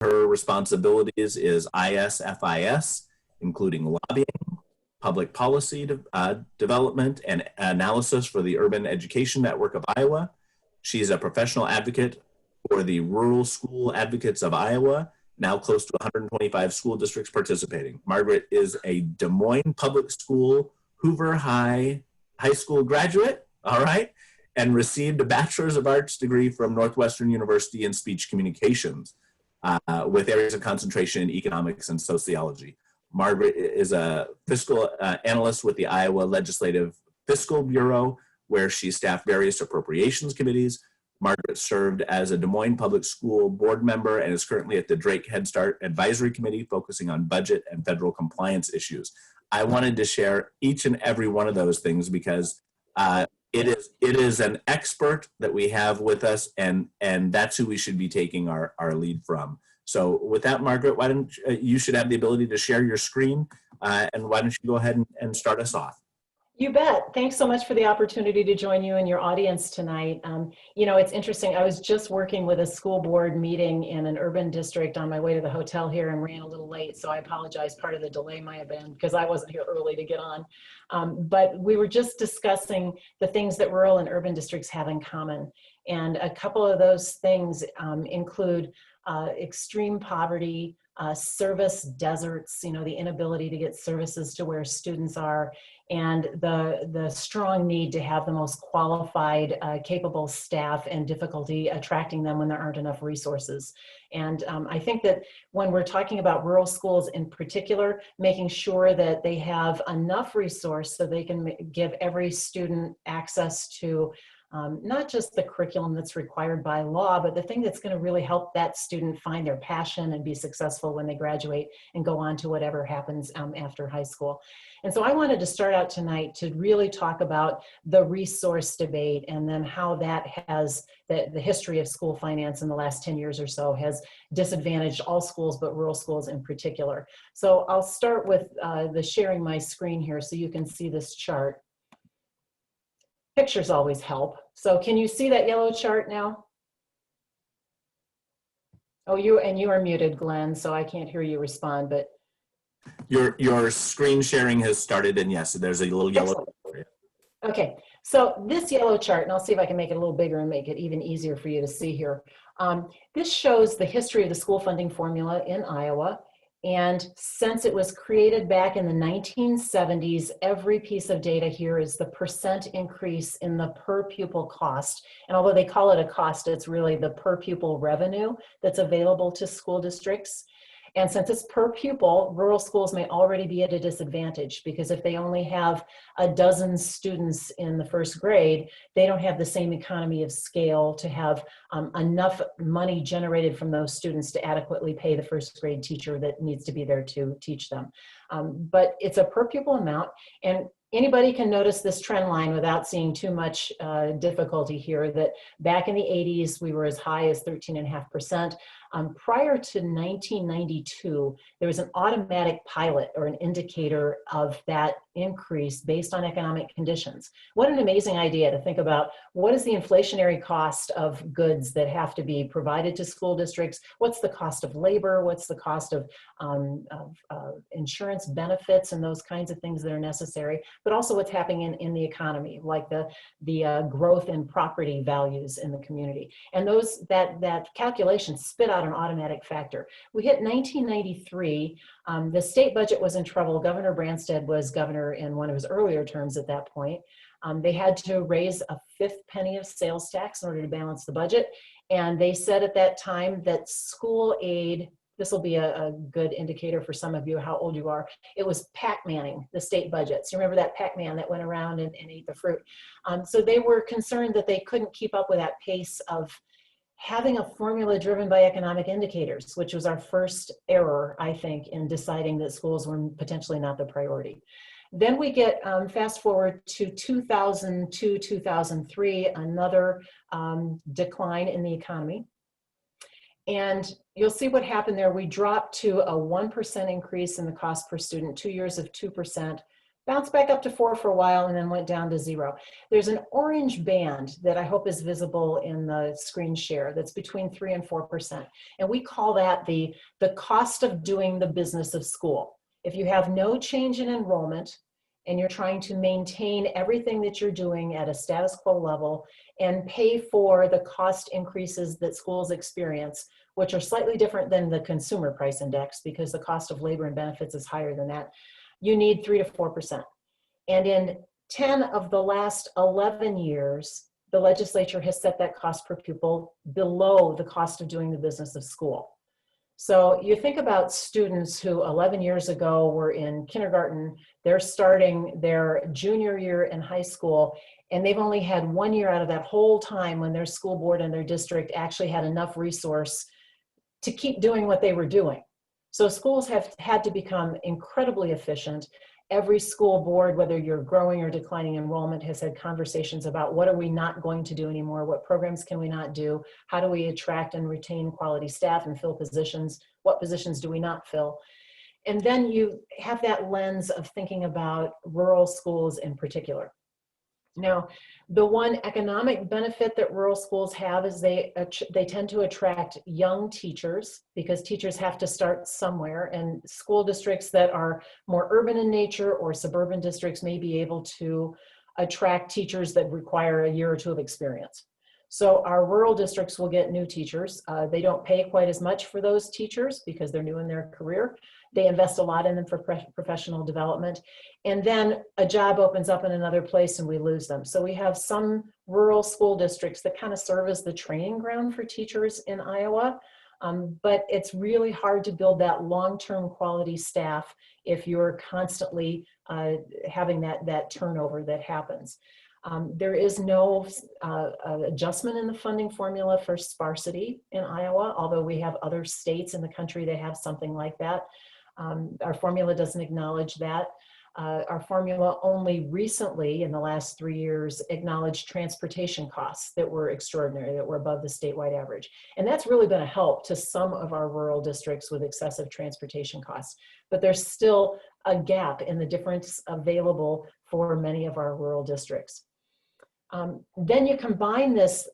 her responsibilities is ISFIS, including lobbying, public policy development, and analysis for the Urban Education Network of Iowa. She's a professional advocate for the Rural School Advocates of Iowa, now close to 125 school districts participating. Margaret is a Des Moines Public School, Hoover High School graduate, all right, and received a Bachelor's of Arts degree from Northwestern University in Speech Communications with areas of concentration in economics and sociology. Margaret is a fiscal analyst with the Iowa Legislative Fiscal Bureau, where she staffed various appropriations committees. Margaret served as a Des Moines Public School board member and is currently at the Drake Head Start Advisory Committee, focusing on budget and federal compliance issues. I wanted to share each and every one of those things because it is an expert that we have with us, and that's who we should be taking our lead from. So with that, Margaret, why don't you should have the ability to share your screen, and why don't you go ahead and start us off? You bet. Thanks so much for the opportunity to join you and your audience tonight. You know, it's interesting. I was just working with a school board meeting in an urban district on my way to the hotel here and ran a little late. So I apologize. Part of the delay might have been because I wasn't here early to get on. But we were just discussing the things that rural and urban districts have in common. And a couple of those things include extreme poverty, service deserts, you know, the inability to get services to where students are, and the strong need to have the most qualified, capable staff, and difficulty attracting them when there aren't enough resources. And I think that when we're talking about rural schools in particular, making sure that they have enough resource so they can give every student access to not just the curriculum that's required by law, but the thing that's going to really help that student find their passion and be successful when they graduate and go on to whatever happens after high school. And so I wanted to start out tonight to really talk about the resource debate, and then how that has, the history of school finance in the last 10 years or so has disadvantaged all schools, but rural schools in particular. So I'll start with the sharing my screen here so you can see this chart. Pictures always help. So can you see that yellow chart now? Oh, you are muted, Glenn, so I can't hear you respond, but. Your screen sharing has started, and yes, there's a little yellow. Okay, so this yellow chart, and I'll see if I can make it a little bigger and make it even easier for you to see here. This shows the history of the school funding formula in Iowa. And since it was created back in the 1970s, every piece of data here is the percent increase in the per pupil cost. And although they call it a cost, it's really the per pupil revenue that's available to school districts. And since it's per pupil, rural schools may already be at a disadvantage, because if they only have a dozen students in the first grade, they don't have the same economy of scale to have enough money generated from those students to adequately pay the first grade teacher that needs to be there to teach them. But it's a per pupil amount, and anybody can notice this trend line without seeing too much difficulty here, that back in the 80s, we were as high as 13.5%. Prior to 1992, there was an automatic pilot or an indicator of that increase based on economic conditions. What an amazing idea to think about, what is the inflationary cost of goods that have to be provided to school districts? What's the cost of labor? What's the cost of insurance benefits and those kinds of things that are necessary? But also what's happening in the economy, like the growth in property values in the community. And that calculation spit out an automatic factor. We hit 1993, the state budget was in trouble. Governor Branstad was governor in one of his earlier terms at that point. They had to raise a 5th penny of sales tax in order to balance the budget. And they said at that time that school aid, this will be a good indicator for some of you how old you are, it was Pac-Manning the state budgets. You remember that Pac-Man that went around and ate the fruit? So they were concerned that they couldn't keep up with that pace of having a formula driven by economic indicators, which was our first error, I think, in deciding that schools were potentially not the priority. Then we get fast forward to 2002, 2003, another decline in the economy. And you'll see what happened there. We dropped to a 1% increase in the cost per student, 2 years of 2%. bounced back up to 4 for a while, and then went down to 0. There's an orange band that I hope is visible in the screen share that's between 3 and 4%. And we call that the cost of doing the business of school. If you have no change in enrollment and you're trying to maintain everything that you're doing at a status quo level and pay for the cost increases that schools experience, which are slightly different than the consumer price index because the cost of labor and benefits is higher than that, you need 3 to 4%. And in 10 of the last 11 years, the legislature has set that cost per pupil below the cost of doing the business of school. So you think about students who 11 years ago were in kindergarten, they're starting their junior year in high school, and they've only had 1 year out of that whole time when their school board and their district actually had enough resource to keep doing what they were doing. So schools have had to become incredibly efficient. Every school board, whether you're growing or declining enrollment, has had conversations about what are we not going to do anymore? What programs can we not do? How do we attract and retain quality staff and fill positions? What positions do we not fill? And then you have that lens of thinking about rural schools in particular. Now, the one economic benefit that rural schools have is they tend to attract young teachers because teachers have to start somewhere, and school districts that are more urban in nature or suburban districts may be able to attract teachers that require a year or two of experience. So our rural districts will get new teachers. They don't pay quite as much for those teachers because they're new in their career. They invest a lot in them for professional development. And then a job opens up in another place and we lose them. So we have some rural school districts that kind of serve as the training ground for teachers in Iowa. But it's really hard to build that long-term quality staff if you're constantly having that turnover that happens. There is no adjustment in the funding formula for sparsity in Iowa, although we have other states in the country that have something like that. Our formula doesn't acknowledge that. Our formula only recently, in the last 3 years, acknowledged transportation costs that were extraordinary, that were above the statewide average. And that's really been a help to some of our rural districts with excessive transportation costs. But there's still a gap in the difference available for many of our rural districts. Then you combine this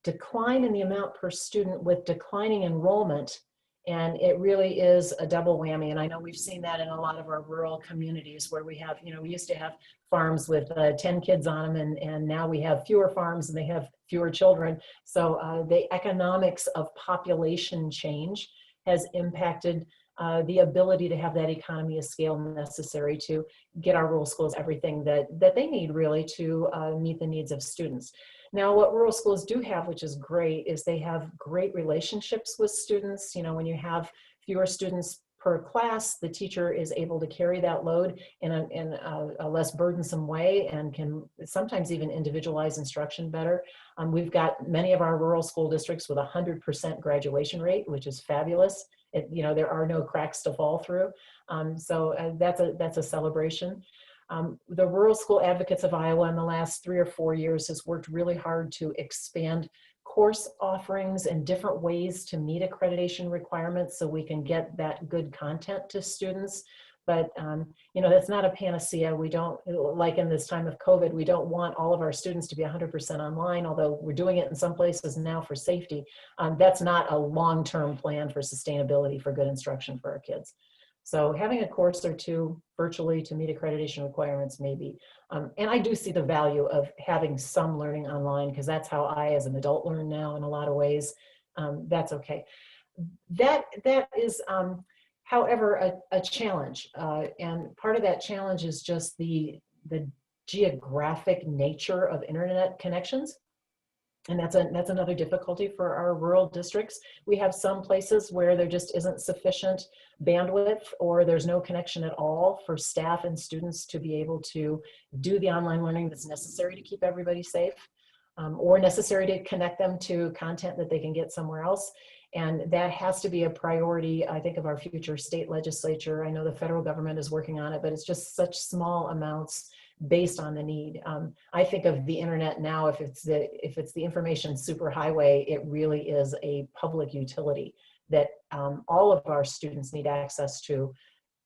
decline in the amount per student with declining enrollment, and it really is a double whammy. And I know we've seen that in a lot of our rural communities where we have, we used to have farms with 10 kids on them, and now we have fewer farms and they have fewer children. So the economics of population change has impacted the ability to have that economy of scale necessary to get our rural schools everything that they need really to meet the needs of students. Now, what rural schools do have, which is great, is they have great relationships with students. When you have fewer students per class, the teacher is able to carry that load in a less burdensome way and can sometimes even individualize instruction better. We've got many of our rural school districts with 100% graduation rate, which is fabulous. There are no cracks to fall through. So that's a celebration. The Rural School Advocates of Iowa in the last 3 or 4 years has worked really hard to expand course offerings and different ways to meet accreditation requirements so we can get that good content to students. But, that's not a panacea. We don't, like in this time of COVID, we don't want all of our students to be 100% online, although we're doing it in some places now for safety. That's not a long-term plan for sustainability for good instruction for our kids. So having a course or two virtually to meet accreditation requirements maybe. And I do see the value of having some learning online because that's how I as an adult learn now in a lot of ways. That's okay. That is, however, a challenge. And part of that challenge is just the geographic nature of internet connections. And that's another difficulty for our rural districts. We have some places where there just isn't sufficient bandwidth or there's no connection at all for staff and students to be able to do the online learning that's necessary to keep everybody safe, or necessary to connect them to content that they can get somewhere else. And that has to be a priority, I think, of our future state legislature. I know the federal government is working on it, but it's just such small amounts based on the need. I think of the internet now, if it's the information superhighway, it really is a public utility that all of our students need access to,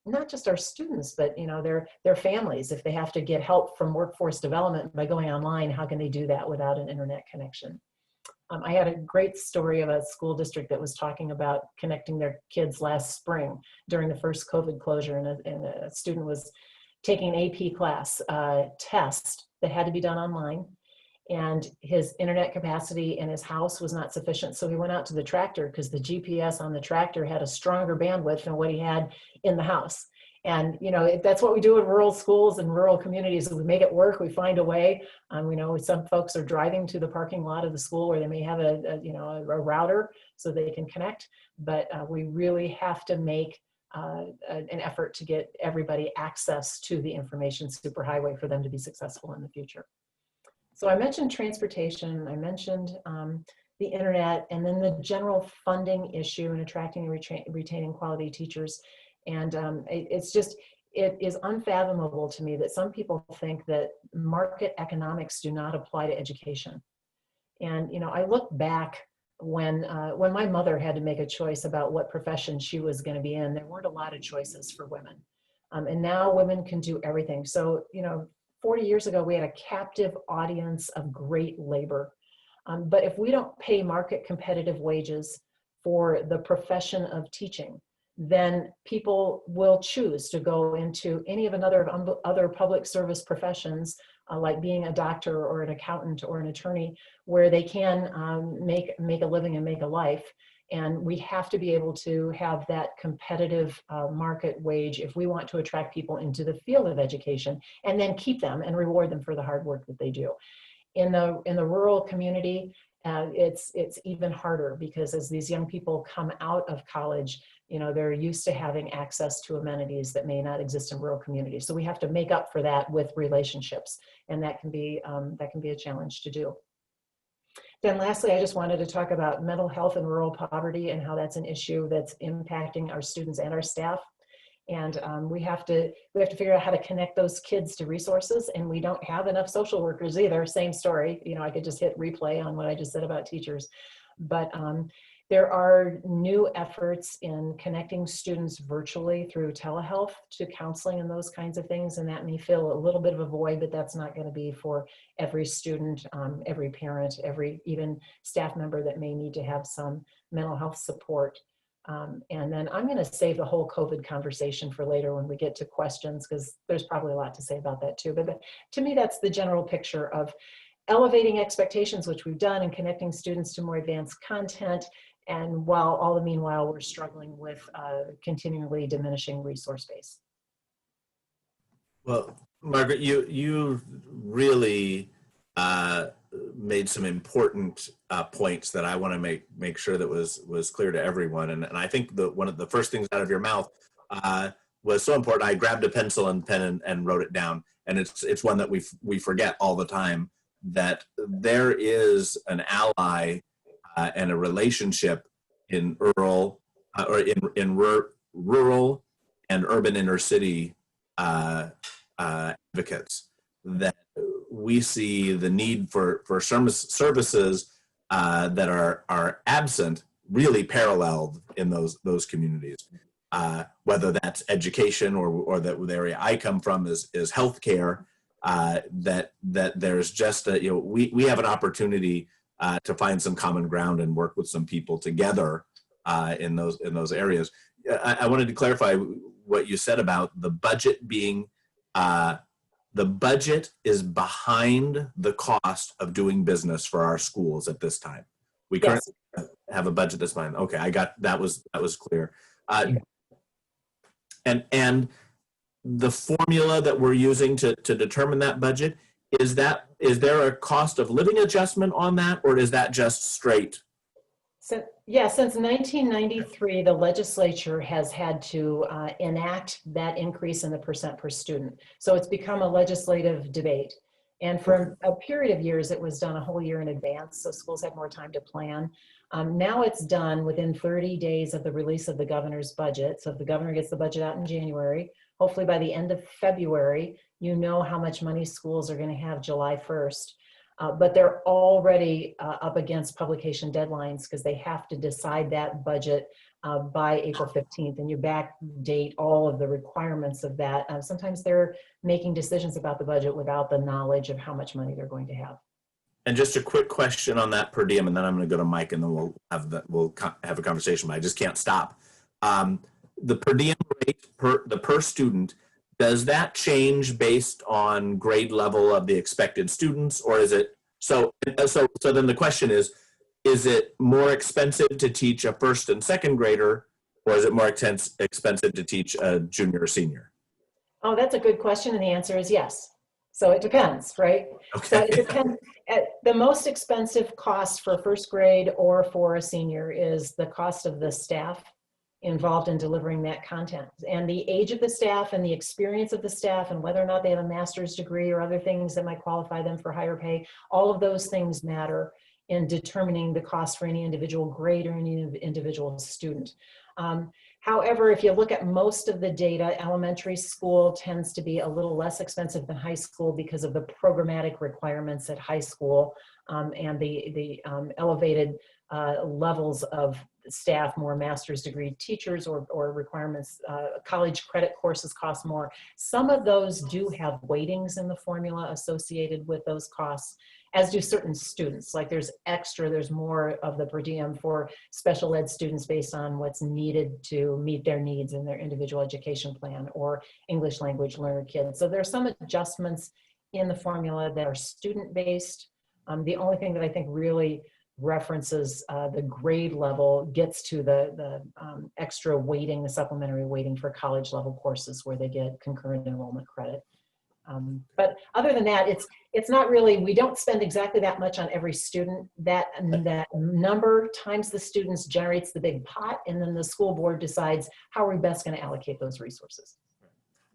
not just our students, but their families. If they have to get help from workforce development by going online, how can they do that without an internet connection? I had a great story of a school district that was talking about connecting their kids last spring during the first COVID closure, and a student was taking an AP class test that had to be done online, and his internet capacity in his house was not sufficient. So he went out to the tractor because the GPS on the tractor had a stronger bandwidth than what he had in the house. And that's what we do in rural schools and rural communities. We make it work. We find a way. We know some folks are driving to the parking lot of the school where they may have a router so they can connect. But we really have to make an effort to get everybody access to the information superhighway for them to be successful in the future. So I mentioned transportation, I mentioned the internet, and then the general funding issue in attracting and retaining quality teachers. And it is unfathomable to me that some people think that market economics do not apply to education. And I look back when my mother had to make a choice about what profession she was going to be in. There weren't a lot of choices for women, and now women can do everything. So 40 years ago, we had a captive audience of great labor. But if we don't pay market competitive wages for the profession of teaching, then people will choose to go into any of other public service professions, like being a doctor or an accountant or an attorney, where they can make a living and make a life. And we have to be able to have that competitive market wage if we want to attract people into the field of education and then keep them and reward them for the hard work that they do. In the rural community, it's even harder, because as these young people come out of college, they're used to having access to amenities that may not exist in rural communities. So we have to make up for that with relationships, and that can be a challenge to do. Then lastly, I just wanted to talk about mental health and rural poverty and how that's an issue that's impacting our students and our staff. And we have to figure out how to connect those kids to resources, and we don't have enough social workers either. Same story. I could just hit replay on what I just said about teachers, but there are new efforts in connecting students virtually through telehealth to counseling and those kinds of things, and that may fill a little bit of a void, but that's not going to be for every student, every parent, every even staff member that may need to have some mental health support. And then I'm going to save the whole COVID conversation for later when we get to questions, because there's probably a lot to say about that too. But to me, that's the general picture of elevating expectations, which we've done, and connecting students to more advanced content. And all the meanwhile, we're struggling with continually diminishing resource base. Well, Margaret, you really made some important points that I want to make sure that was clear to everyone. And I think one of the first things out of your mouth was so important. I grabbed a pencil and pen and wrote it down. And it's one that we forget all the time, that there is an ally and a relationship in rural and urban inner city advocates, that we see the need for services that are absent, really paralleled in those communities. Whether that's education or that the area I come from is healthcare, that there's just we have an opportunity to find some common ground and work with some people together in those areas. I wanted to clarify what you said about the budget being, the budget is behind the cost of doing business for our schools at this time. We currently have a budget that's behind. Okay, I got that was clear. And the formula that we're using to determine that budget, is there a cost of living adjustment on that, or is that just straight? So, yeah, since 1993, the legislature has had to enact that increase in the percent per student. So it's become a legislative debate. And for a period of years, it was done a whole year in advance, so schools had more time to plan. Now it's done within 30 days of the release of the governor's budget. So if the governor gets the budget out in January, hopefully by the end of February, you know how much money schools are going to have July 1st. But they're already up against publication deadlines, because they have to decide that budget by April 15th, and you backdate all of the requirements of that. Sometimes they're making decisions about the budget without the knowledge of how much money they're going to have. And just a quick question on that per diem, and then I'm going to go to Mike, and then we'll have a conversation. But I just can't stop. The per diem rate per student, does that change based on grade level of the expected students, or is it so? So then the question is it more expensive to teach a first and second grader, or is it more expensive to teach a junior or senior? Oh, that's a good question, and the answer is yes. So it depends, right? Okay. So it depends. The most expensive cost for first grade or for a senior is the cost of the staff involved in delivering that content, and the age of the staff and the experience of the staff, and whether or not they have a master's degree or other things that might qualify them for higher pay. All of those things matter in determining the cost for any individual grade or any individual student. However, if you look at most of the data, elementary school tends to be a little less expensive than high school because of the programmatic requirements at high school, and the elevated levels of staff, more master's degree teachers or requirements. College credit courses cost more. Some of those do have weightings in the formula associated with those costs, as do certain students. Like there's more of the per diem for special ed students based on what's needed to meet their needs in their individual education plan, or English language learner kids. So there are some adjustments in the formula that are student based. The only thing that I think really references the grade level gets to the extra weighting, the supplementary weighting for college level courses where they get concurrent enrollment credit. But other than that, it's not really, we don't spend exactly that much on every student. That number times the students generates the big pot, and then the school board decides how are we best going to allocate those resources.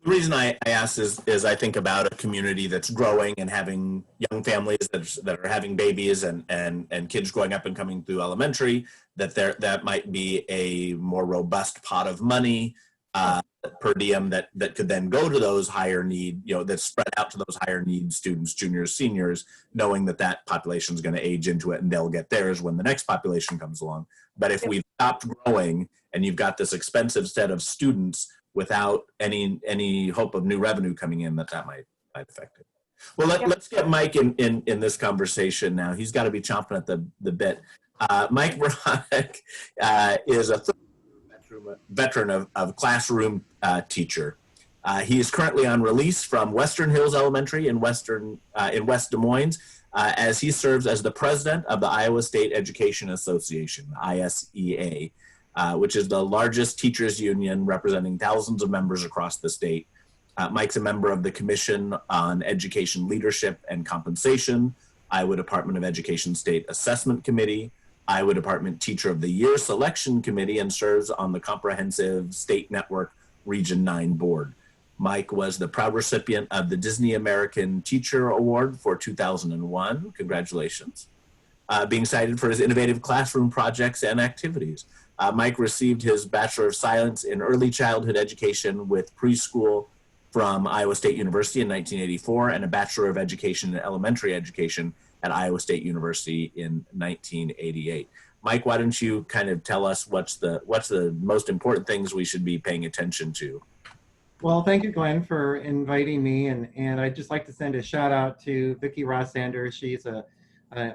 The reason I ask is I think about a community that's growing and having young families that are having babies and kids growing up and coming through elementary, that might be a more robust pot of money per diem that could then go to those higher need, that's spread out to those higher need students, juniors, seniors, knowing that population is going to age into it and they'll get theirs when the next population comes along. But if we've stopped growing and you've got this expensive set of students without any hope of new revenue coming in, that might affect it. Well, let's get Mike in this conversation now. He's got to be chomping at the bit. Mike Beranek is a veteran of classroom teacher. He is currently on release from Western Hills Elementary in West Des Moines, as he serves as the president of the Iowa State Education Association, ISEA, which is the largest teachers union representing thousands of members across the state. Mike's a member of the Commission on Education Leadership and Compensation, Iowa Department of Education State Assessment Committee, Iowa Department Teacher of the Year Selection Committee, and serves on the Comprehensive State Network Region 9 Board. Mike was the proud recipient of the Disney American Teacher Award for 2001. Congratulations. Being cited for his innovative classroom projects and activities. Mike received his Bachelor of Science in Early Childhood Education with preschool from Iowa State University in 1984, and a Bachelor of Education in Elementary Education at Iowa State University in 1988. Mike, why don't you kind of tell us what's the most important things we should be paying attention to? Well, thank you, Glenn, for inviting me, and I'd just like to send a shout out to Vicki Ross-Sanders. She's a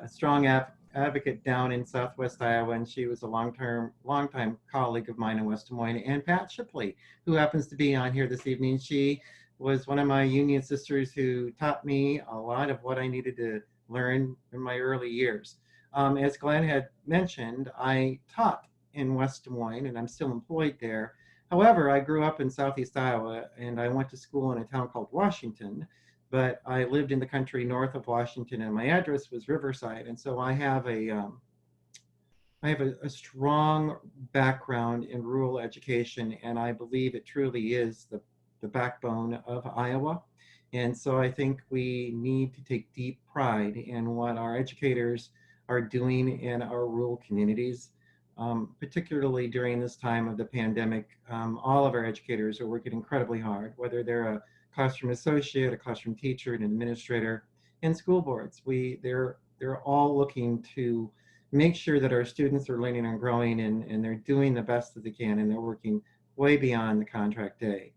strong advocate down in Southwest Iowa, and she was a longtime colleague of mine in West Des Moines. And Pat Shipley, who happens to be on here this evening, she was one of my union sisters who taught me a lot of what I needed to learn in my early years. As Glenn had mentioned, I taught in West Des Moines, and I'm still employed there. However, I grew up in Southeast Iowa, and I went to school in a town called Washington, but I lived in the country north of Washington, and my address was Riverside. And so I have a strong background in rural education, and I believe it truly is the backbone of Iowa. And so I think we need to take deep pride in what our educators are doing in our rural communities, particularly during this time of the pandemic. All of our educators are working incredibly hard, whether they're a classroom associate, a classroom teacher, an administrator, and school boards. They're all looking to make sure that our students are learning and growing, and they're doing the best that they can, and they're working way beyond the contract day.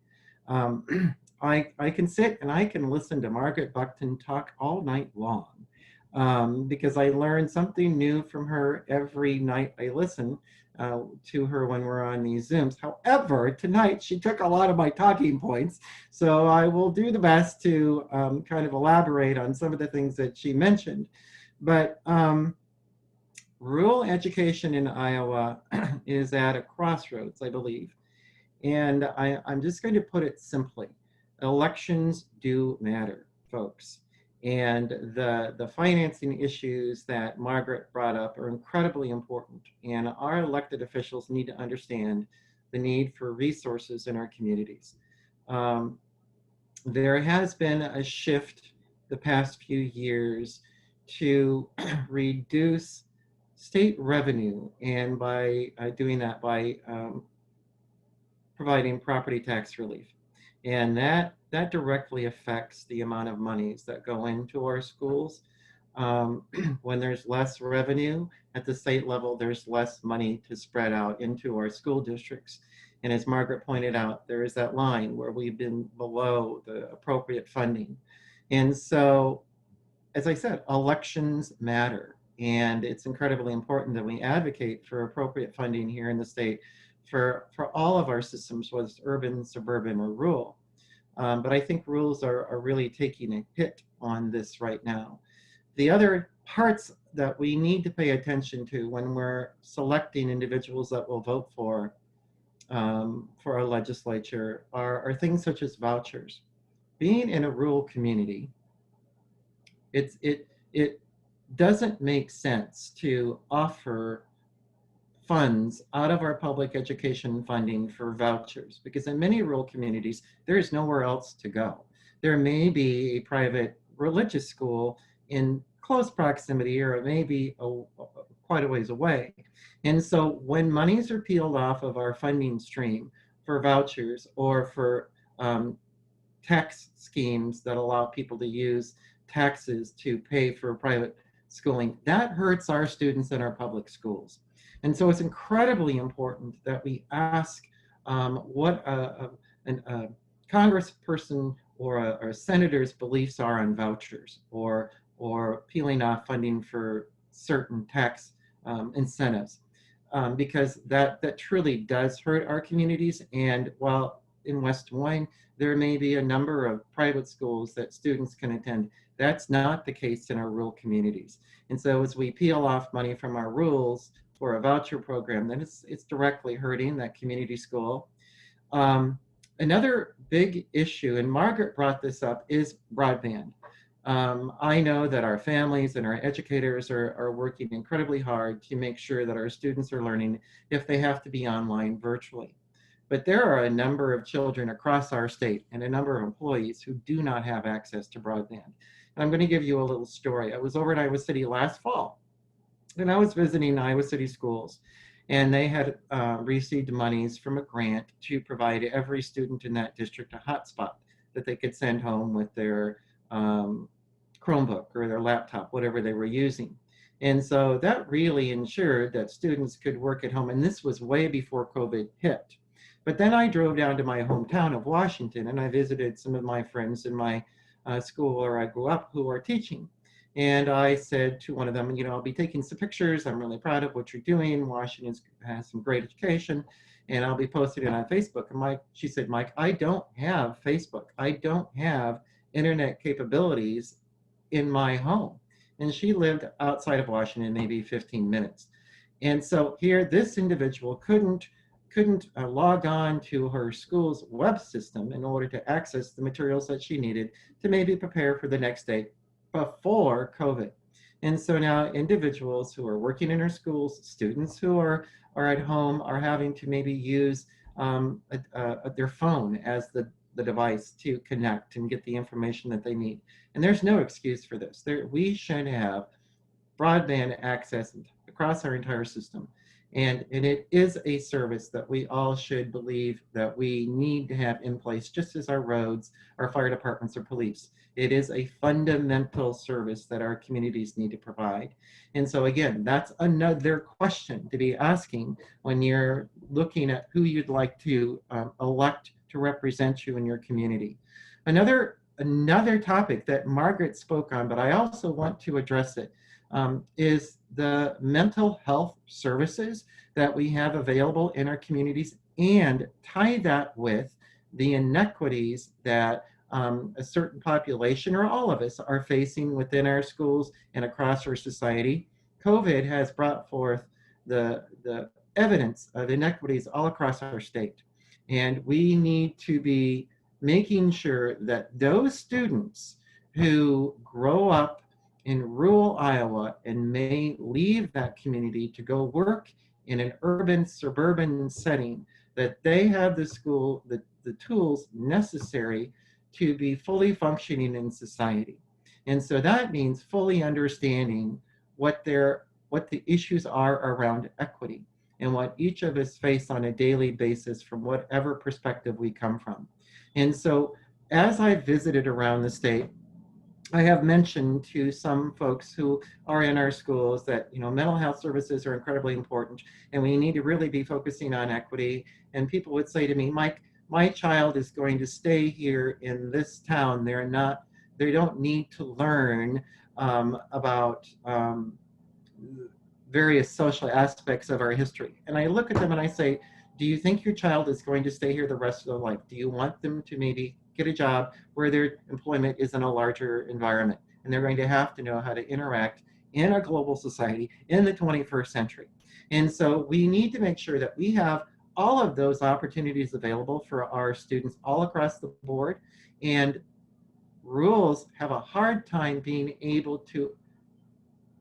I can sit and I can listen to Margaret Buckton talk all night long, because I learn something new from her every night I listen to her when we're on these Zooms. However, tonight she took a lot of my talking points, so I will do the best to kind of elaborate on some of the things that she mentioned. But rural education in Iowa is at a crossroads, I believe. And I'm just going to put it simply. Elections do matter, folks. And the financing issues that Margaret brought up are incredibly important. And our elected officials need to understand the need for resources in our communities. There has been a shift the past few years to reduce state revenue, and by doing that, by providing property tax relief. And that directly affects the amount of monies that go into our schools. When there's less revenue at the state level, there's less money to spread out into our school districts. And as Margaret pointed out, there is that line where we've been below the appropriate funding. And so, as I said, elections matter. And it's incredibly important that we advocate for appropriate funding here in the state for all of our systems, whether it's urban, suburban, or rural. But I think rules are really taking a hit on this right now. The other parts that we need to pay attention to when we're selecting individuals that will vote for our legislature are things such as vouchers. Being in a rural community, it doesn't make sense to offer funds out of our public education funding for vouchers, because in many rural communities, there is nowhere else to go. There may be a private religious school in close proximity, or it may be quite a ways away. And so when monies are peeled off of our funding stream for vouchers or for tax schemes that allow people to use taxes to pay for private schooling, that hurts our students in our public schools. And so it's incredibly important that we ask what a congressperson or a senator's beliefs are on vouchers, or peeling off funding for certain tax incentives, because that truly does hurt our communities. And while in West Des Moines, there may be a number of private schools that students can attend, that's not the case in our rural communities. And so as we peel off money from our rules for a voucher program, then it's directly hurting that community school. Another big issue, and Margaret brought this up, is broadband. I know that our families and our educators are working incredibly hard to make sure that our students are learning if they have to be online virtually. But there are a number of children across our state and a number of employees who do not have access to broadband. And I'm going to give you a little story. I was over in Iowa City last fall, and I was visiting Iowa City schools, and they had received monies from a grant to provide every student in that district a hotspot that they could send home with their Chromebook or their laptop, whatever they were using. And so that really ensured that students could work at home. And this was way before COVID hit. But then I drove down to my hometown of Washington, and I visited some of my friends in my school where I grew up who are teaching. And I said to one of them, I'll be taking some pictures. I'm really proud of what you're doing. Washington has some great education, and I'll be posting it on Facebook. And she said, Mike, I don't have Facebook. I don't have internet capabilities in my home. And she lived outside of Washington, maybe 15 minutes. And so here, this individual couldn't log on to her school's web system in order to access the materials that she needed to maybe prepare for the next day before COVID. And so now individuals who are working in our schools, students who are at home, are having to maybe use their phone as the device to connect and get the information that they need. And there's no excuse for this. We should have broadband access across our entire system. And it is a service that we all should believe that we need to have in place, just as our roads, our fire departments, or police. It is a fundamental service that our communities need to provide. And so again, that's another question to be asking when you're looking at who you'd like to elect to represent you in your community. Another topic that Margaret spoke on, but I also want to address it, is the mental health services that we have available in our communities, and tie that with the inequities that a certain population, or all of us, are facing within our schools and across our society. COVID has brought forth the evidence of inequities all across our state. And we need to be making sure that those students who grow up in rural Iowa and may leave that community to go work in an urban, suburban setting, that they have the tools necessary to be fully functioning in society. And so that means fully understanding what the issues are around equity and what each of us face on a daily basis from whatever perspective we come from. And so as I visited around the state, I have mentioned to some folks who are in our schools that, mental health services are incredibly important, and we need to really be focusing on equity. And people would say to me, Mike, my child is going to stay here in this town. They don't need to learn about various social aspects of our history. And I look at them and I say, do you think your child is going to stay here the rest of their life? Do you want them to maybe get a job where their employment is in a larger environment, and they're going to have to know how to interact in a global society in the 21st century? And so we need to make sure that we have all of those opportunities available for our students all across the board. And rules have a hard time being able to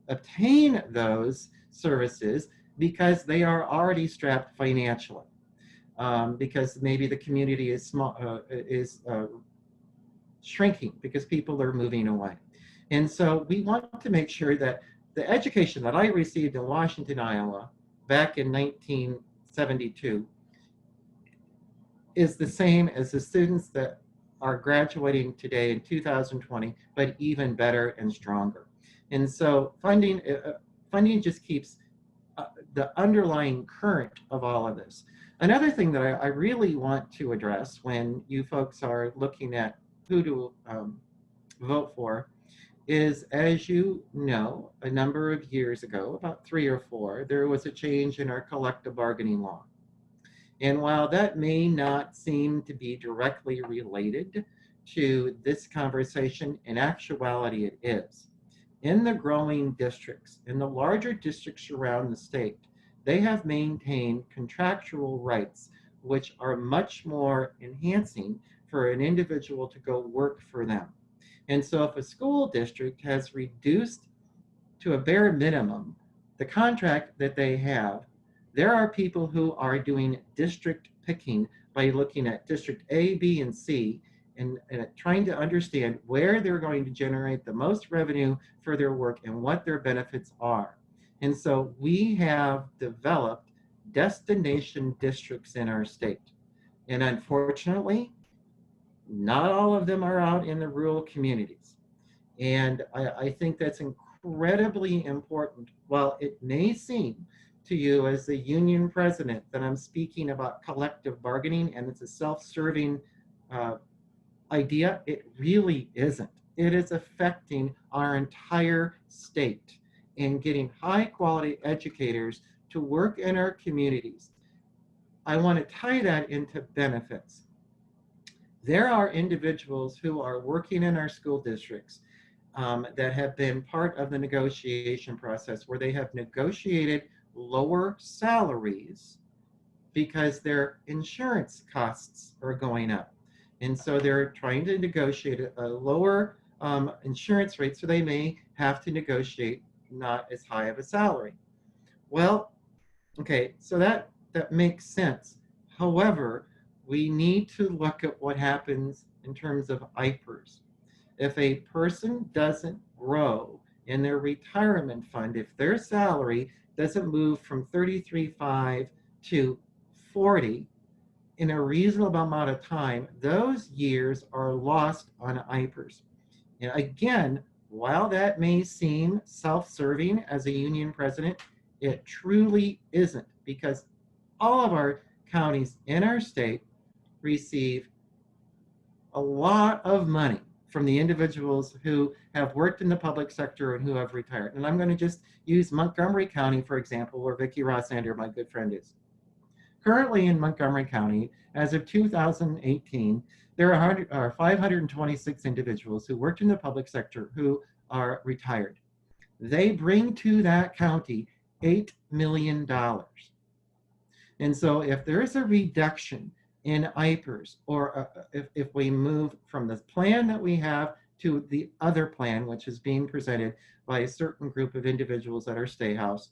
obtain those services because they are already strapped financially. Because maybe the community is shrinking because people are moving away. And so we want to make sure that the education that I received in Washington, Iowa, back in 1972, is the same as the students that are graduating today in 2020, but even better and stronger. And so funding just keeps the underlying current of all of this. Another thing that I really want to address when you folks are looking at who to vote for is, as you know, a number of years ago, about 3 or 4, there was a change in our collective bargaining law. And while that may not seem to be directly related to this conversation, in actuality it is. In the growing districts, in the larger districts around the state, they have maintained contractual rights, which are much more enhancing for an individual to go work for them. And so if a school district has reduced to a bare minimum the contract that they have, there are people who are doing district picking by looking at district A, B, and C, and trying to understand where they're going to generate the most revenue for their work and what their benefits are. And so we have developed destination districts in our state. And unfortunately, not all of them are out in the rural communities. And I think that's incredibly important. While it may seem to you as the union president that I'm speaking about collective bargaining and it's a self-serving idea, it really isn't. It is affecting our entire state and getting high quality educators to work in our communities. I want to tie that into benefits. There are individuals who are working in our school districts that have been part of the negotiation process where they have negotiated lower salaries because their insurance costs are going up. And so they're trying to negotiate a lower insurance rate, so they may have to negotiate not as high of a salary. Well, okay, so that makes sense. However, we need to look at what happens in terms of IPERS. If a person doesn't grow in their retirement fund, if their salary doesn't move from 33.5 to 40 in a reasonable amount of time, those years are lost on IPERS. And again, while that may seem self-serving as a union president, it truly isn't, because all of our counties in our state receive a lot of money from the individuals who have worked in the public sector and who have retired. And I'm going to just use Montgomery County, for example, where Vicki Rossander, my good friend, is. Currently in Montgomery County, as of 2018, there are 526 individuals who worked in the public sector who are retired. They bring to that county $8 million. And so if there's a reduction in IPERS, or if we move from the plan that we have to the other plan, which is being presented by a certain group of individuals at our State House,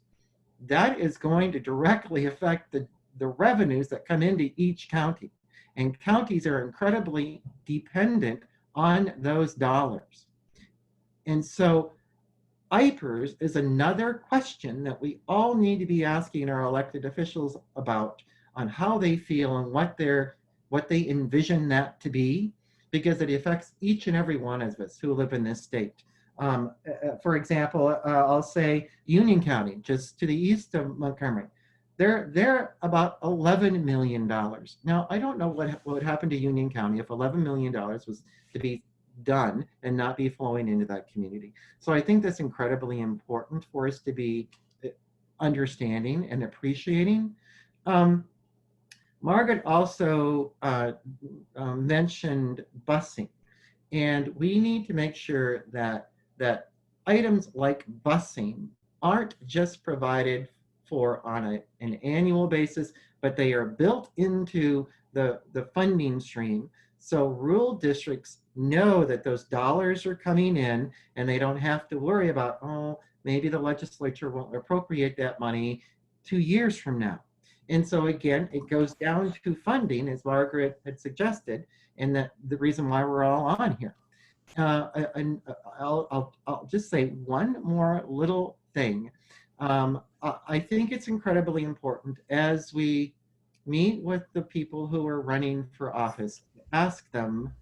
that is going to directly affect the revenues that come into each county. And counties are incredibly dependent on those dollars. And so IPERS is another question that we all need to be asking our elected officials about, on how they feel and what they envision that to be, because it affects each and every one of us who live in this state. For example, I'll say Union County, just to the east of Montgomery. They're about $11 million. Now, I don't know what would happen to Union County if $11 million was to be done and not be flowing into that community. So I think that's incredibly important for us to be understanding and appreciating. Margaret also mentioned busing, and we need to make sure that items like busing aren't just provided for on an annual basis, but they are built into the funding stream. So rural districts know that those dollars are coming in, and they don't have to worry about, oh, maybe the legislature won't appropriate that money 2 years from now. And so again, it goes down to funding, as Margaret had suggested, and that the reason why we're all on here. And I'll just say one more little thing. I think it's incredibly important, as we meet with the people who are running for office, ask them,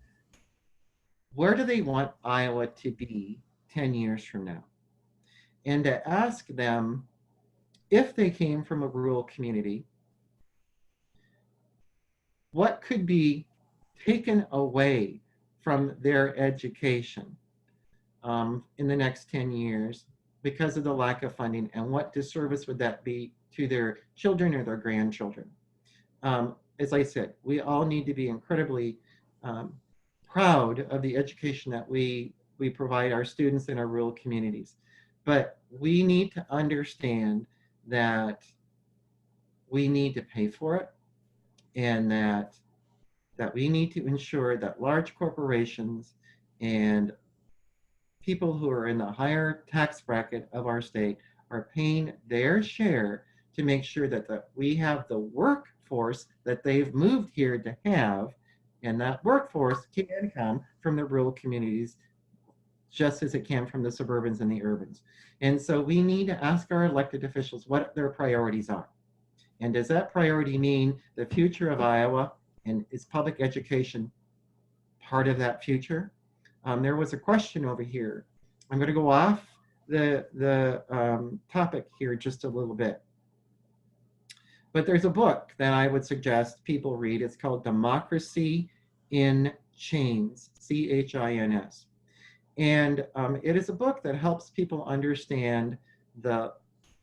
where do they want Iowa to be 10 years from now? And to ask them, if they came from a rural community, what could be taken away from their education in the next 10 years because of the lack of funding, and what disservice would that be to their children or their grandchildren? As I said, we all need to be incredibly proud of the education that we provide our students in our rural communities. But we need to understand that we need to pay for it, and that we need to ensure that large corporations and people who are in the higher tax bracket of our state are paying their share to make sure that we have the workforce that they've moved here to have, and that workforce can come from the rural communities just as it can from the suburbans and the urbans. And so we need to ask our elected officials what their priorities are. And does that priority mean the future of Iowa, and is public education part of that future? There was a question over here. I'm going to go off the topic here just a little bit. But there's a book that I would suggest people read. It's called Democracy in Chains, C-H-I-N-S. And it is a book that helps people understand the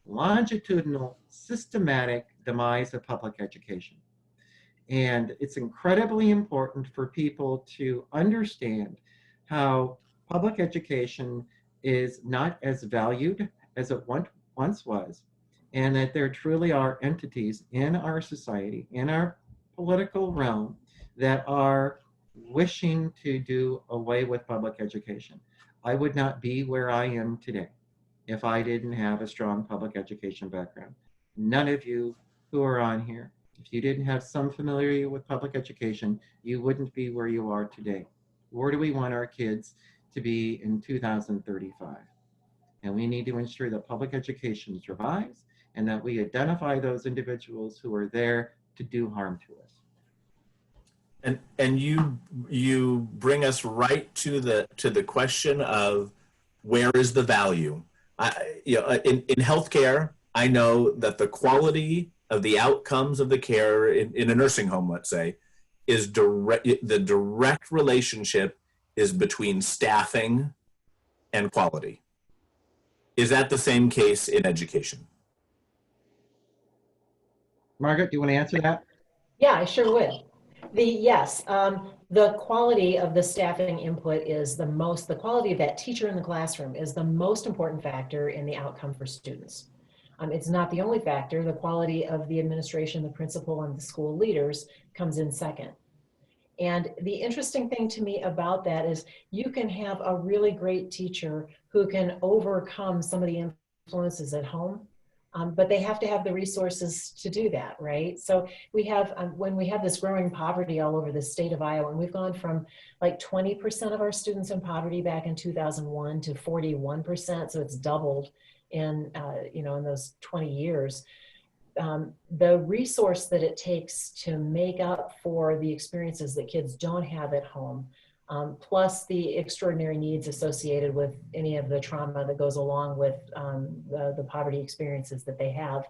longitudinal, systematic demise of public education. And it's incredibly important for people to understand how public education is not as valued as it once was, and that there truly are entities in our society, in our political realm, that are wishing to do away with public education. I would not be where I am today if I didn't have a strong public education background. None of you who are on here, if you didn't have some familiarity with public education, you wouldn't be where you are today. Where do we want our kids to be in 2035? And we need to ensure that public education survives, and that we identify those individuals who are there to do harm to us. And you bring us right to the question of where is the value? In healthcare, I know that the quality of the outcomes of the care in a nursing home, let's say, is the direct relationship is between staffing and quality. Is that the same case in education? Margaret, do you want to answer that? Yeah, I sure would. Yes, the quality of the staffing input is the quality of that teacher in the classroom is the most important factor in the outcome for students. It's not the only factor. The quality of the administration, the principal, and the school leaders comes in second. And the interesting thing to me about that is you can have a really great teacher who can overcome some of the influences at home, but they have to have the resources to do that, right? So we have, when we have this growing poverty all over the state of Iowa, and we've gone from like 20% of our students in poverty back in 2001 to 41%, so it's doubled in, in those 20 years. The resource that it takes to make up for the experiences that kids don't have at home, plus the extraordinary needs associated with any of the trauma that goes along with the poverty experiences that they have,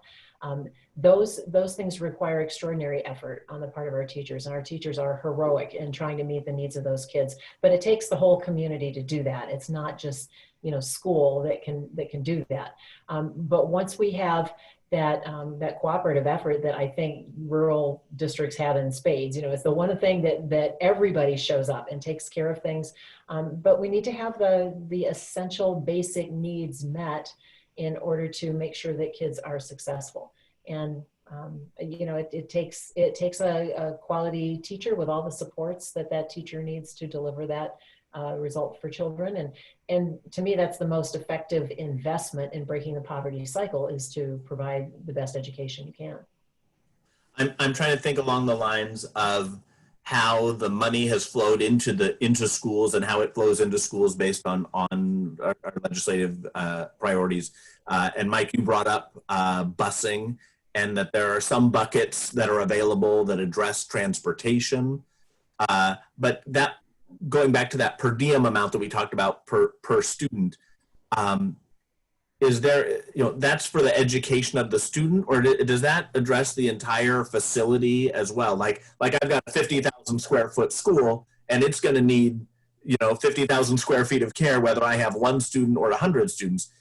those things require extraordinary effort on the part of our teachers, and our teachers are heroic in trying to meet the needs of those kids. But it takes the whole community to do that. It's not just school that can do that. But once we have that cooperative effort that I think rural districts have in spades. It's the one thing that everybody shows up and takes care of things. But we need to have the essential basic needs met in order to make sure that kids are successful. And it takes a quality teacher with all the supports that teacher needs to deliver that result for children. And to me, that's the most effective investment in breaking the poverty cycle, is to provide the best education you can. I'm trying to think along the lines of how the money has flowed into schools and how it flows into schools based on our legislative priorities. And Mike, you brought up busing, and that there are some buckets that are available that address transportation. But that, going back to that per diem amount that we talked about per student, is there, that's for the education of the student, or does that address the entire facility as well? Like I've got a 50,000 square foot school, and it's going to need, 50,000 square feet of care, whether I have one student or 100 students.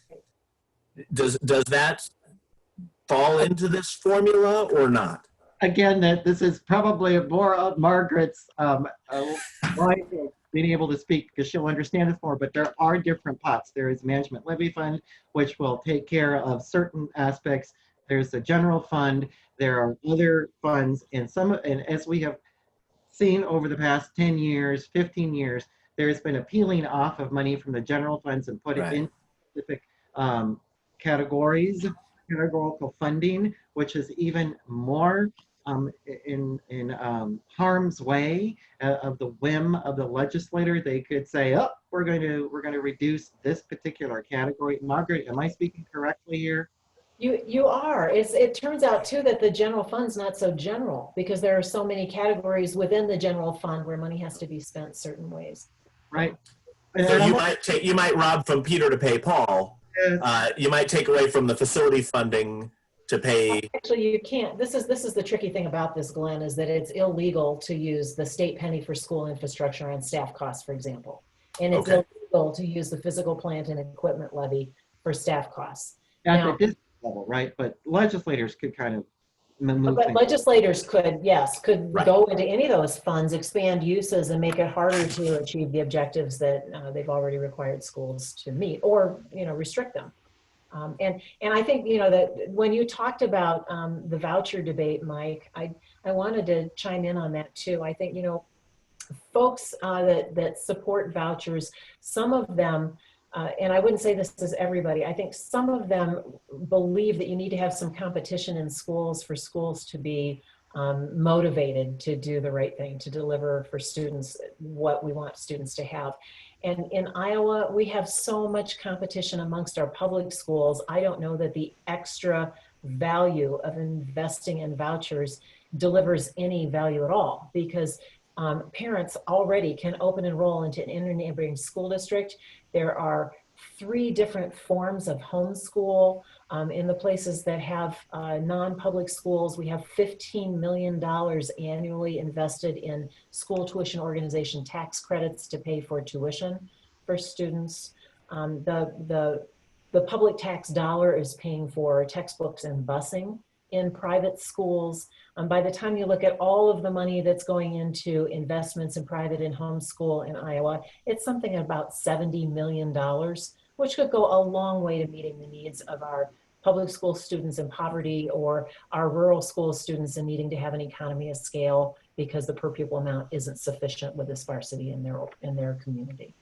Does that fall into this formula or not? Again, that this is probably more of Margaret's line of being able to speak, because she'll understand this more, but there are different pots. There is management levy fund, which will take care of certain aspects. There's a general fund. There are other funds, and as we have seen over the past 10 years, 15 years, there's been a peeling off of money from the general funds and put it in specific categories, categorical funding, which is even more in harm's way of the whim of the legislator. They could say, "Oh, we're going to reduce this particular category." Margaret, am I speaking correctly here? You are. It turns out too that the general fund's not so general, because there are so many categories within the general fund where money has to be spent certain ways. Right. So you might rob from Peter to pay Paul. Yes. You might take away from the facility funding to pay. Actually, you can't. This is the tricky thing about this, Glenn, is that it's illegal to use the state penny for school infrastructure on staff costs, for example. And it's illegal to use the physical plant and equipment levy for staff costs. At this level, right? But legislators could kind of move but things. Legislators could go into any of those funds, expand uses, and make it harder to achieve the objectives that they've already required schools to meet, or restrict them. And I think that when you talked about the voucher debate, Mike, I wanted to chime in on that too. I think folks that support vouchers, some of them, and I wouldn't say this is everybody, I think some of them believe that you need to have some competition in schools for schools to be motivated to do the right thing, to deliver for students what we want students to have. And in Iowa, we have so much competition amongst our public schools. I don't know that the extra value of investing in vouchers delivers any value at all, because parents already can open enroll into an interneighboring school district. There are 3 different forms of homeschool. In the places that have non-public schools, we have $15 million annually invested in school tuition organization tax credits to pay for tuition for students. The public tax dollar is paying for textbooks and busing in private schools. By the time you look at all of the money that's going into investments in private and homeschool in Iowa, it's something about $70 million, which could go a long way to meeting the needs of our public school students in poverty, or our rural school students in needing to have an economy of scale because the per pupil amount isn't sufficient with the sparsity in their community.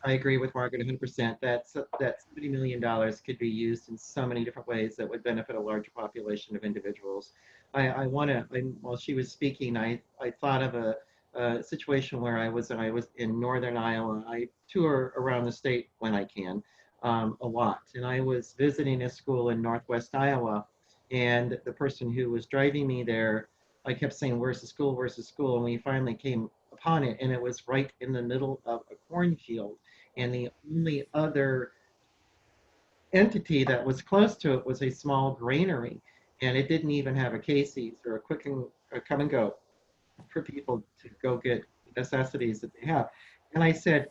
I agree with Margaret 100%. That $70 million could be used in so many different ways that would benefit a larger population of individuals. While she was speaking, I thought of a situation where I was in northern Iowa. I tour around the state when I can, a lot. And I was visiting a school in northwest Iowa, and the person who was driving me there, I kept saying, "Where's the school? Where's the school?" And we finally came upon it, and it was right in the middle of a cornfield. And the only other entity that was close to it was a small granary, and it didn't even have a Casey's or a come and go for people to go get necessities that they have. And I said,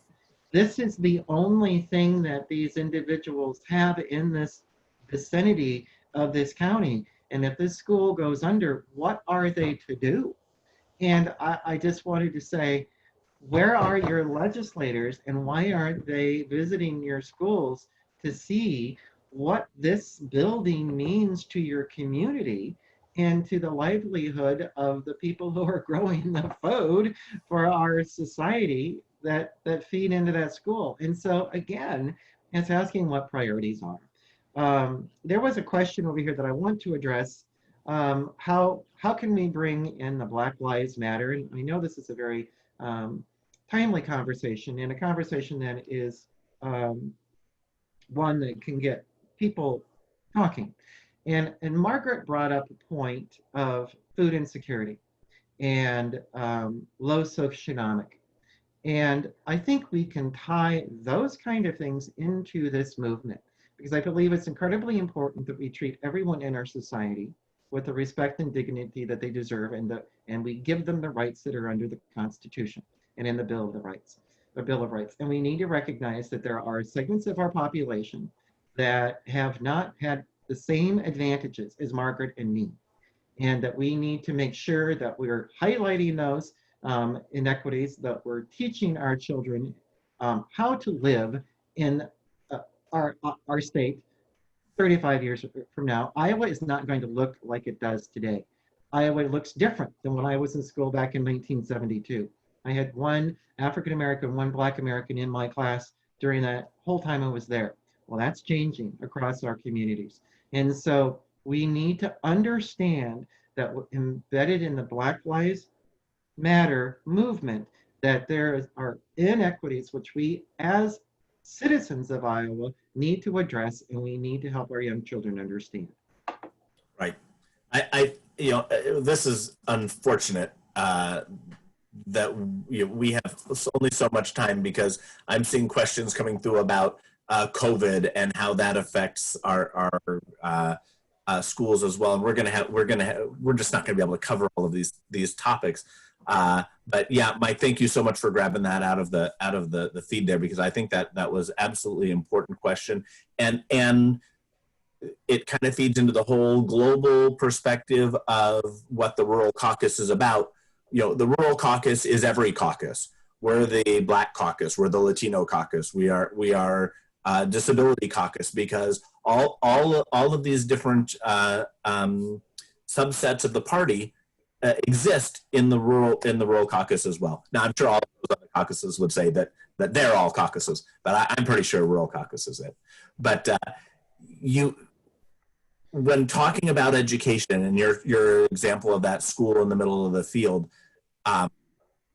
this is the only thing that these individuals have in this vicinity of this county. And if this school goes under, what are they to do? And I just wanted to say, where are your legislators, and why aren't they visiting your schools to see what this building means to your community and to the livelihood of the people who are growing the food for our society that feed into that school? And so again, it's asking what priorities are. There was a question over here that I want to address. How can we bring in the Black Lives Matter? And I know this is a very timely conversation, and a conversation that is one that can get people talking. And Margaret brought up a point of food insecurity and low socioeconomic. And I think we can tie those kind of things into this movement, because I believe it's incredibly important that we treat everyone in our society with the respect and dignity that they deserve, and we give them the rights that are under the Constitution and in the Bill of Rights. And we need to recognize that there are segments of our population that have not had the same advantages as Margaret and me, and that we need to make sure that we're highlighting those inequities, that we're teaching our children how to live in our state 35 years from now. Iowa is not going to look like it does today. Iowa looks different than when I was in school back in 1972. I had one African American, one Black American in my class during that whole time I was there. Well, that's changing across our communities. And so we need to understand that embedded in the Black Lives Matter movement, that there are inequities which we as citizens of Iowa need to address, and we need to help our young children understand. Right. This is unfortunate that we have only so much time, because I'm seeing questions coming through about COVID and how that affects our schools as well. And we're just not going to be able to cover all of these topics. But yeah, Mike, thank you so much for grabbing that out of the feed there, because I think that was absolutely important question, and it kind of feeds into the whole global perspective of what the Rural Caucus is about. The Rural Caucus is every caucus. We're the Black Caucus. We're the Latino Caucus. We are Disability Caucus, because all of these different subsets of the party exist in the rural caucus as well. Now, I'm sure all of those other caucuses would say that they're all caucuses, but I'm pretty sure rural caucus is it. But when talking about education, and your example of that school in the middle of the field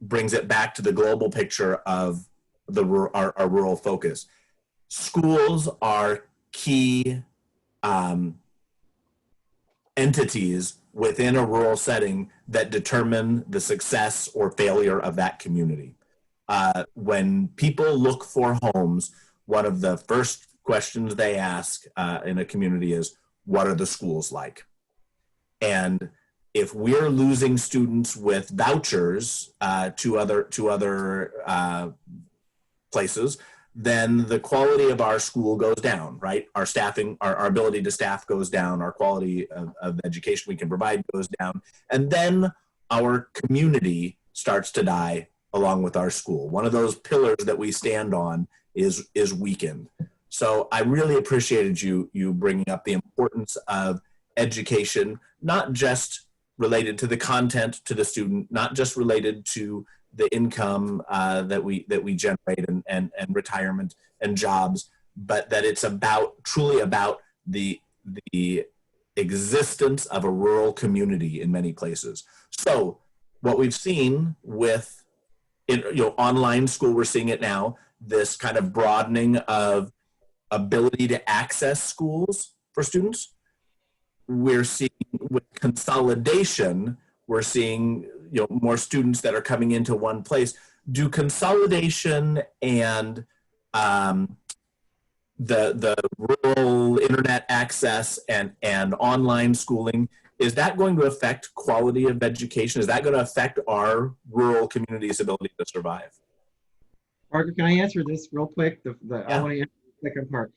brings it back to the global picture of our rural focus. Schools are key entities within a rural setting that determine the success or failure of that community. When people look for homes, one of the first questions they ask in a community is, what are the schools like? And if we're losing students with vouchers to other places, then the quality of our school goes down, right? Our staffing, our ability to staff goes down, our quality of education we can provide goes down, and then our community starts to die along with our school. One of those pillars that we stand on is weakened. So I really appreciated you bringing up the importance of education, not just related to the content to the student, not just related to the income that we generate and retirement and jobs, but that it's truly about the existence of a rural community in many places. So what we've seen with online school, we're seeing it now, this kind of broadening of ability to access schools for students. We're seeing with consolidation, we're seeing more students that are coming into one place. Do consolidation and the rural internet access and online schooling, is that going to affect quality of education? Is that going to affect our rural community's ability to survive? Margaret, can I answer this real quick? I want to answer the second part.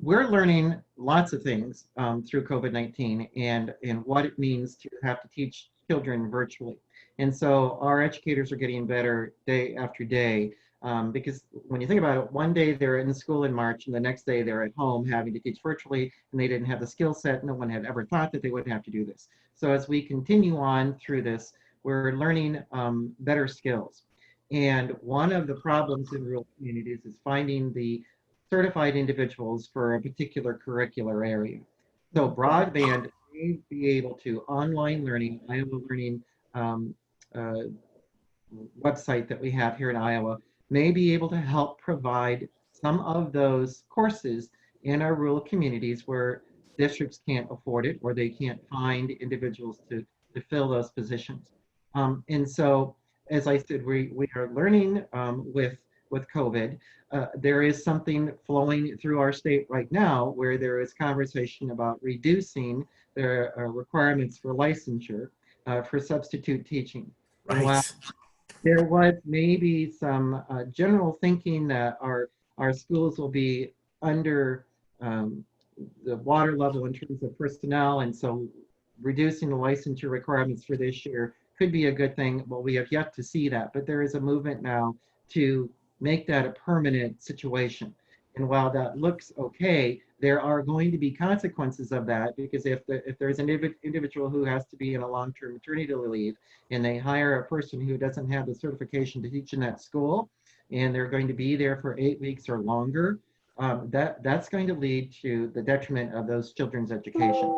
We're learning lots of things through COVID-19 and what it means to have to teach children virtually. And so our educators are getting better day after day because when you think about it, one day they're in school in March and the next day they're at home having to teach virtually, and they didn't have the skill set. No one had ever thought that they would have to do this. So as we continue on through this, we're learning better skills. And one of the problems in rural communities is finding the certified individuals for a particular curricular area. So broadband may be able to online learning, Iowa Learning website that we have here in Iowa, may be able to help provide some of those courses in our rural communities where districts can't afford it or they can't find individuals to fill those positions. And so, as I said, we are learning with COVID. There is something flowing through our state right now where there is conversation about reducing the requirements for licensure for substitute teaching. Right. And while there was maybe some general thinking that our schools will be under the water level in terms of personnel, and so reducing the licensure requirements for this year could be a good thing. Well, we have yet to see that, but there is a movement now to make that a permanent situation. And while that looks okay, there are going to be consequences of that, because if there's an individual who has to be in a long-term maternity leave and they hire a person who doesn't have the certification to teach in that school, and they're going to be there for 8 weeks or longer, that's going to lead to the detriment of those children's education.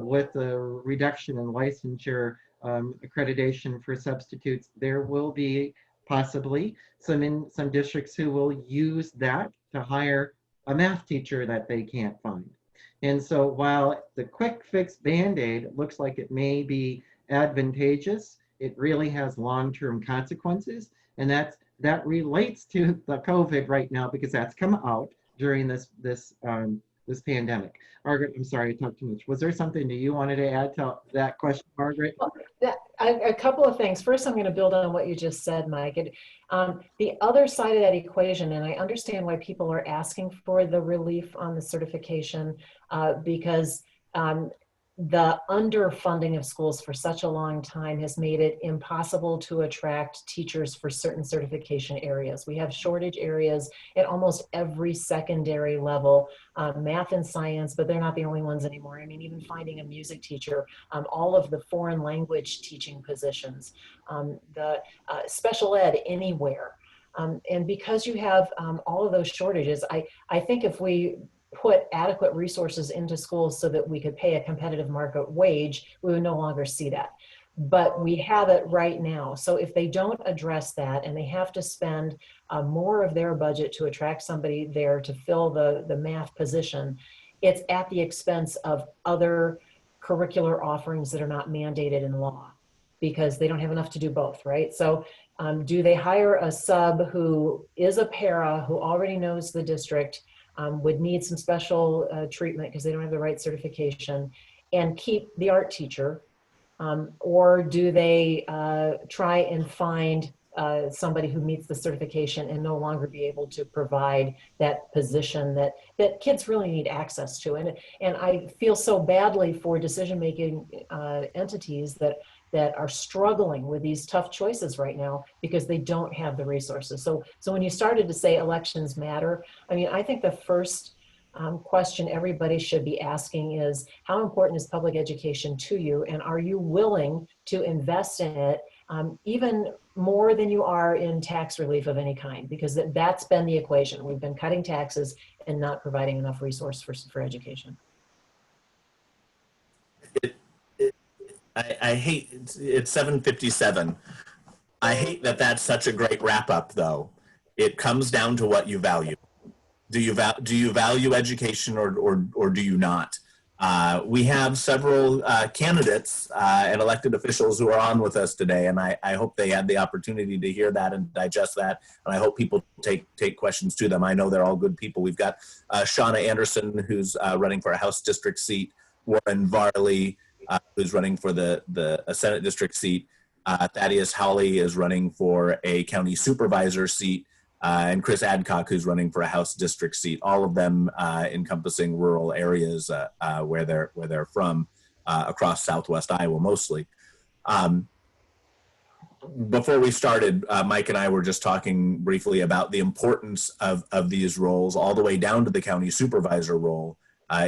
With the reduction in licensure accreditation for substitutes, there will be possibly some districts who will use that to hire a math teacher that they can't find. And so while the quick fix Band-Aid looks like it may be advantageous, it really has long-term consequences. And that relates to the COVID right now, because that's come out during this pandemic. Margaret, I'm sorry I talked too much. Was there something that you wanted to add to that question, Margaret? Well, a couple of things. First, I'm going to build on what you just said, Mike. The other side of that equation, and I understand why people are asking for the relief on the certification, because the underfunding of schools for such a long time has made it impossible to attract teachers for certain certification areas. We have shortage areas at almost every secondary level, math and science, but they're not the only ones anymore. I mean, even finding a music teacher, all of the foreign language teaching positions, the special ed anywhere. And because you have all of those shortages, I think if we put adequate resources into schools so that we could pay a competitive market wage, we would no longer see that. But we have it right now. So if they don't address that and they have to spend more of their budget to attract somebody there to fill the math position, it's at the expense of other curricular offerings that are not mandated in law, because they don't have enough to do both, right? So do they hire a sub who is a para, who already knows the district, would need some special treatment because they don't have the right certification, and keep the art teacher? Or do they try and find somebody who meets the certification and no longer be able to provide that position that kids really need access to? And I feel so badly for decision-making entities that are struggling with these tough choices right now because they don't have the resources. So when you started to say elections matter, I mean, I think the first question everybody should be asking is, how important is public education to you? And are you willing to invest in it even more than you are in tax relief of any kind? Because that's been the equation. We've been cutting taxes and not providing enough resource for education. I hate, it's 7:57. I hate that that's such a great wrap up, though. It comes down to what you value. Do you value education or do you not? We have several candidates and elected officials who are on with us today, and I hope they had the opportunity to hear that and digest that, and I hope people take questions to them. I know they're all good people. We've got Shauna Anderson, who's running for a House district seat, Warren Varley, who's running for a Senate district seat, Thaddeus Hawley is running for a county supervisor seat, and Chris Adcock, who's running for a House district seat, all of them encompassing rural areas where they're from, across Southwest Iowa mostly. Before we started, Mike and I were just talking briefly about the importance of these roles all the way down to the county supervisor role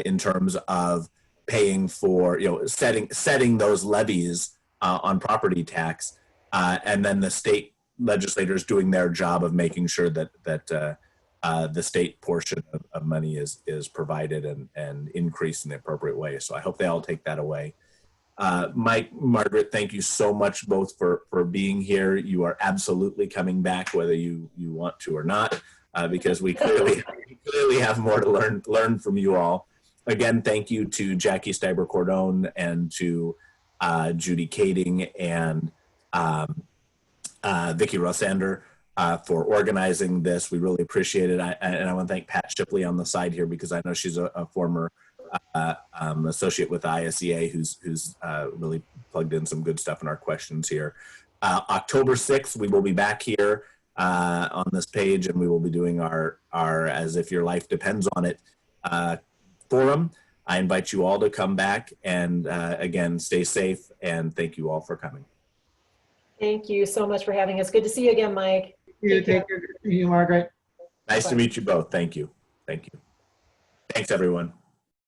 in terms of paying for, setting those levies on property tax, and then the state legislators doing their job of making sure that the state portion of money is provided and increased in the appropriate way. So I hope they all take that away. Mike, Margaret, thank you so much both for being here. You are absolutely coming back whether you want to or not, because we clearly have more to learn from you all. Again, thank you to Jackie Steiber-Cordone and to Judy Kading and Vicki Rosander for organizing this. We really appreciate it. And I want to thank Pat Shipley on the side here, because I know she's a former associate with ISEA who's really plugged in some good stuff in our questions here. October 6th, we will be back here on this page, and we will be doing our As If Your Life Depends on It forum. I invite you all to come back, and again, stay safe, and thank you all for coming. Thank you so much for having us. Good to see you again, Mike. Take care. You, Margaret. Nice to meet you both. Thank you. Thank you. Thanks, everyone.